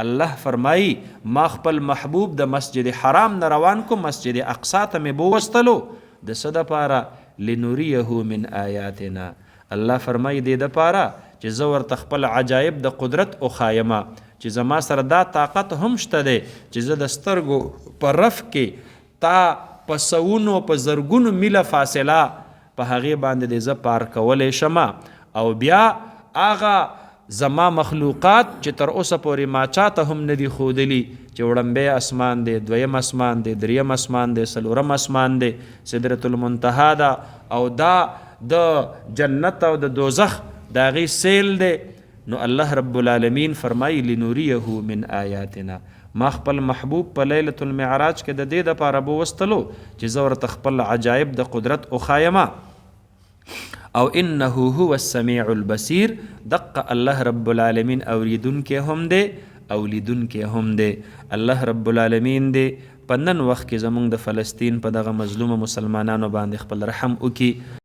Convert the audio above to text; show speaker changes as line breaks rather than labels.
الله فرمایي ما خپل محبوب د مسجد حرام نه روان کو مسجد اقصا ته مې بوستلو د څه دپاره لنوریه من آیاتنا. الله فرمایي دې دپاره چې زه ورته خپل عجایب د قدرت وښایمه چې زما سره دا طاقت هم شته دی چې زه د سترګو په رف کې تا په سوونو په زرګونو میله فاصله په هغې باندې دې زه پار کولی شم او بیا هغه زما مخلوقات چې تر اوسه پورې ما چاته هم نه دي ښودلي چې وړمبی اسمان دی، دویم اسمان دی، دریم اسمان دی، څلورم اسمان دی، سدرة المنتهی ده او دا د جنت او د دوزخ د هغې سیل دی. نو الله رب العالمین فرمایي لنوریه من آیاتنا. ما خپل محبوب په لیلة المعراج کې د دې دپاره بوستلو چې زه ورته خپل عجایب د قدرت وښایمه. او انه هو السمیع البصیر، دقه الله رب العالمین اوریدونکی هم دی او لیدونکی هم دی. الله رب العالمین دی په نن وخت کې زمونږ د فلسطین په دغه مظلومه مسلمانانو باندې خپل رحم وکړي.